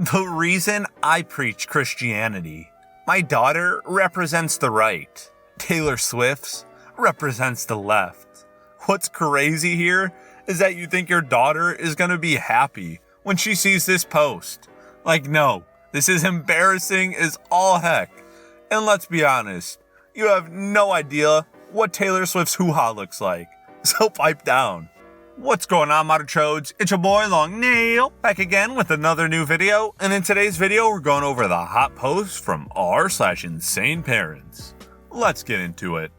The reason I preach Christianity. My daughter represents the right. Taylor Swift's represents the left. What's crazy here is that you think your daughter is going to be happy when she sees this post. Like, no, this is embarrassing as all heck. And let's be honest, you have no idea what Taylor Swift's hoo-ha looks like. So pipe down. What's going on, Modern Chodes? It's your boy Long Nail, back again with another new video. And in today's video, we're going over the hot post from r/InsaneParents. Let's get into it.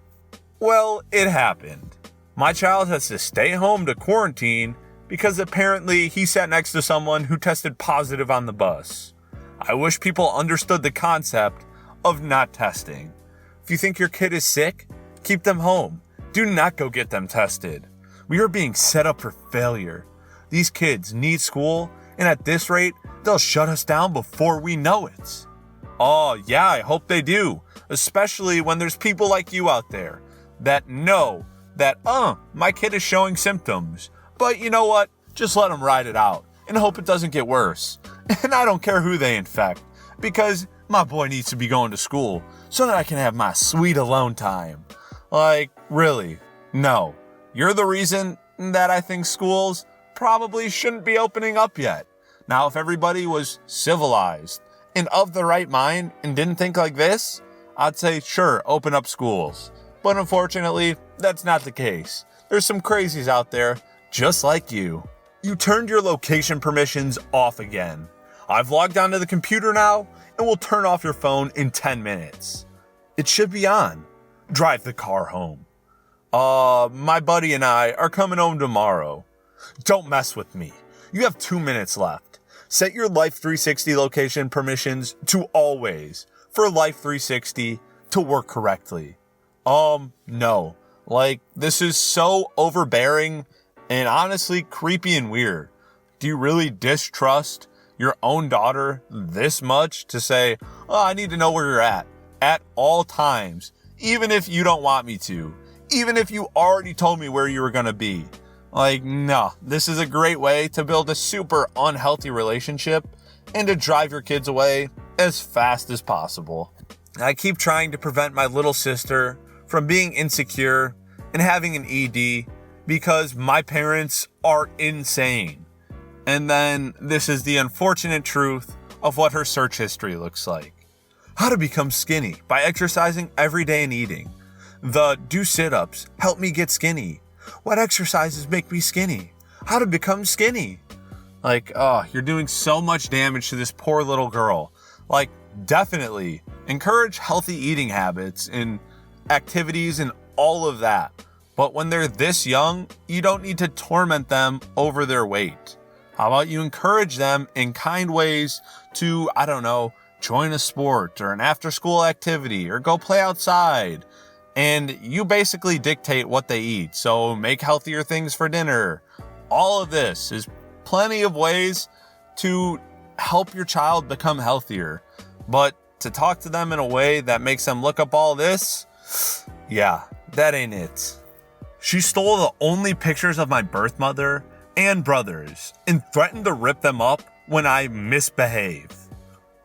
Well, it happened. My child has to stay home to quarantine because apparently he sat next to someone who tested positive on the bus. I wish people understood the concept of not testing. If you think your kid is sick, keep them home. Do not go get them tested. We are being set up for failure. These kids need school, and at this rate, they'll shut us down before we know it. Oh yeah, I hope they do, especially when there's people like you out there that know that, my kid is showing symptoms, but you know what? Just let them ride it out and hope it doesn't get worse. And I don't care who they infect, because my boy needs to be going to school so that I can have my sweet alone time. Like, really? No. You're the reason that I think schools probably shouldn't be opening up yet. Now, if everybody was civilized and of the right mind and didn't think like this, I'd say, sure, open up schools. But unfortunately, that's not the case. There's some crazies out there just like you. You turned your location permissions off again. I've logged onto the computer now and will turn off your phone in 10 minutes. It should be on. Drive the car home. My buddy and I are coming home tomorrow. Don't mess with me. You have 2 minutes left. Set your Life 360 location permissions to always for Life 360 to work correctly. No. Like, this is so overbearing and honestly creepy and weird. Do you really distrust your own daughter this much to say, I need to know where you're at all times, even if you don't want me to? Even if you already told me where you were going to be. Like, no, this is a great way to build a super unhealthy relationship and to drive your kids away as fast as possible. I keep trying to prevent my little sister from being insecure and having an ED because my parents are insane. And then this is the unfortunate truth of what her search history looks like. How to become skinny by exercising every day and eating. The do sit-ups, help me get skinny. What exercises make me skinny? How to become skinny? Like, you're doing so much damage to this poor little girl. Like, definitely encourage healthy eating habits and activities and all of that. But when they're this young, you don't need to torment them over their weight. How about you encourage them in kind ways to, join a sport or an after-school activity or go play outside. And you basically dictate what they eat. So make healthier things for dinner. All of this is plenty of ways to help your child become healthier. But to talk to them in a way that makes them look up all this, yeah, that ain't it. She stole the only pictures of my birth mother and brothers and threatened to rip them up when I misbehave.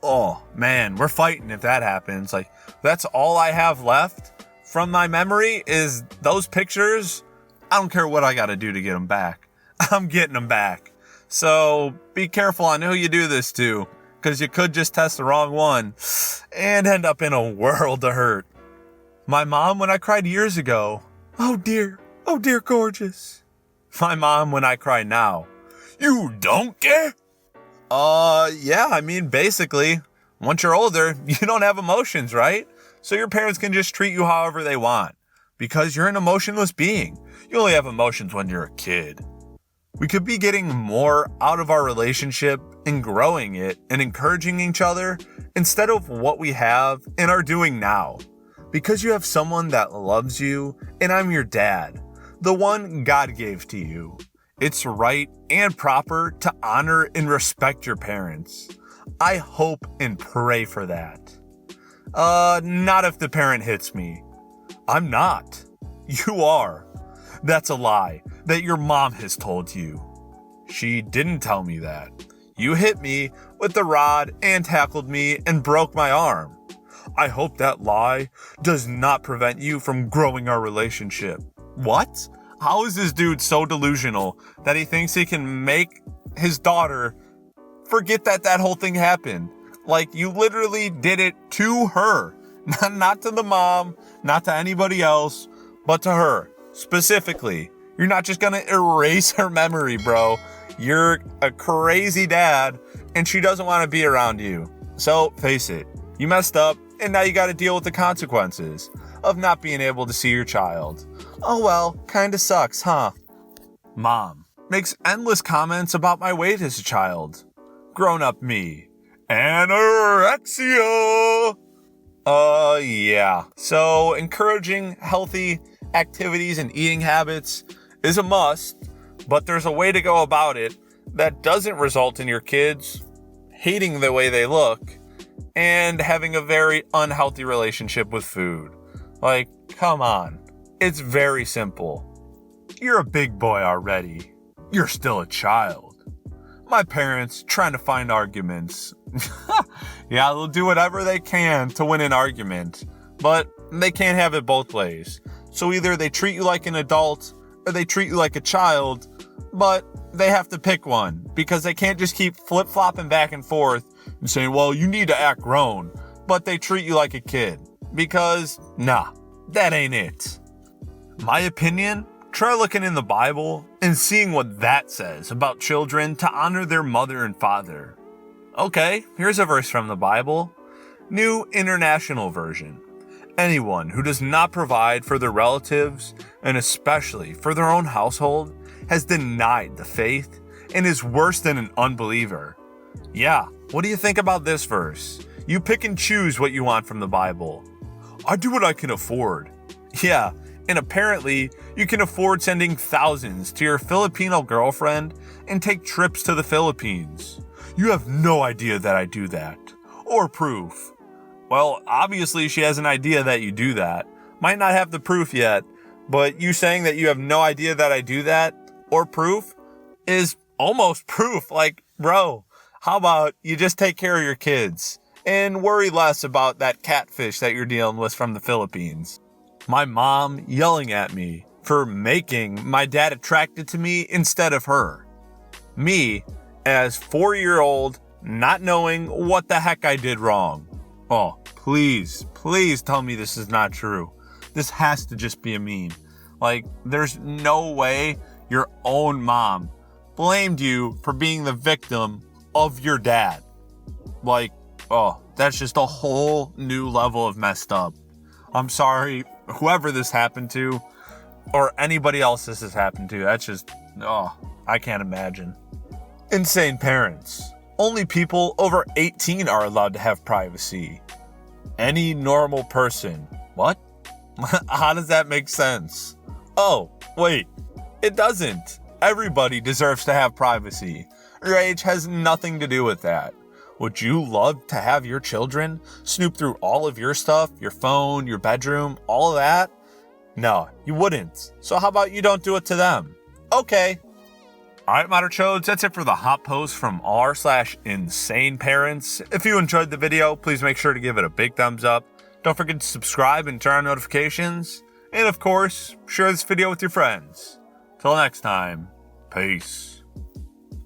Oh man, we're fighting if that happens. Like, that's all I have left from my memory is those pictures. I don't care what I got to do to get them back. I'm getting them back. So be careful on who you do this to, because you could just test the wrong one and end up in a world of hurt. My mom when I cried years ago. Oh dear gorgeous. My mom when I cry now. You don't care? Yeah, basically, once you're older, you don't have emotions, right? So your parents can just treat you however they want because you're an emotionless being. You only have emotions when you're a kid. We could be getting more out of our relationship and growing it and encouraging each other instead of what we have and are doing now. Because you have someone that loves you and I'm your dad, the one God gave to you. It's right and proper to honor and respect your parents. I hope and pray for that. Not if the parent hits me. I'm not. You are. That's a lie that your mom has told you. She didn't tell me that. You hit me with the rod and tackled me and broke my arm. I hope that lie does not prevent you from growing our relationship. What? How is this dude so delusional that he thinks he can make his daughter forget that whole thing happened? Like, you literally did it to her. Not to the mom, not to anybody else, but to her. Specifically. You're not just gonna erase her memory, bro. You're a crazy dad, and she doesn't want to be around you. So, face it. You messed up, and now you gotta deal with the consequences of not being able to see your child. Oh well, kinda sucks, huh? Mom makes endless comments about my weight as a child. Grown-up me. Anorexia! Yeah. So, encouraging healthy activities and eating habits is a must, but there's a way to go about it that doesn't result in your kids hating the way they look and having a very unhealthy relationship with food. Like, come on. It's very simple. You're a big boy already. You're still a child. My parents trying to find arguments. Yeah, they'll do whatever they can to win an argument, but they can't have it both ways. So either they treat you like an adult or they treat you like a child, but they have to pick one because they can't just keep flip-flopping back and forth and saying, well, you need to act grown, but they treat you like a kid because, nah, that ain't it. My opinion, try looking in the Bible and seeing what that says about children to honor their mother and father. Okay, here's a verse from the Bible. New International Version. Anyone who does not provide for their relatives, and especially for their own household, has denied the faith and is worse than an unbeliever. Yeah, what do you think about this verse? You pick and choose what you want from the Bible. I do what I can afford. Yeah, and apparently you can afford sending thousands to your Filipino girlfriend and take trips to the Philippines. You have no idea that I do that. Or proof. Well, obviously she has an idea that you do that. Might not have the proof yet, but you saying that you have no idea that I do that, or proof, is almost proof. Like, bro, how about you just take care of your kids and worry less about that catfish that you're dealing with from the Philippines? My mom yelling at me for making my dad attracted to me instead of her. Me, as 4-year-old, not knowing what the heck I did wrong. Oh, please tell me this is not true. This has to just be a meme. Like, there's no way your own mom blamed you for being the victim of your dad. Like, oh, that's just a whole new level of messed up. I'm sorry, whoever this happened to, or anybody else this has happened to. That's just, oh, I can't imagine. Insane parents. Only people over 18 are allowed to have privacy. Any normal person. What? How does that make sense? Oh, wait. It doesn't. Everybody deserves to have privacy. Your age has nothing to do with that. Would you love to have your children snoop through all of your stuff, your phone, your bedroom, all of that? No, you wouldn't. So how about you don't do it to them? Okay. Alright, Moderchodes, that's it for the hot post from r/InsaneParents. If you enjoyed the video, please make sure to give it a big thumbs up. Don't forget to subscribe and turn on notifications. And of course, share this video with your friends. Till next time, peace.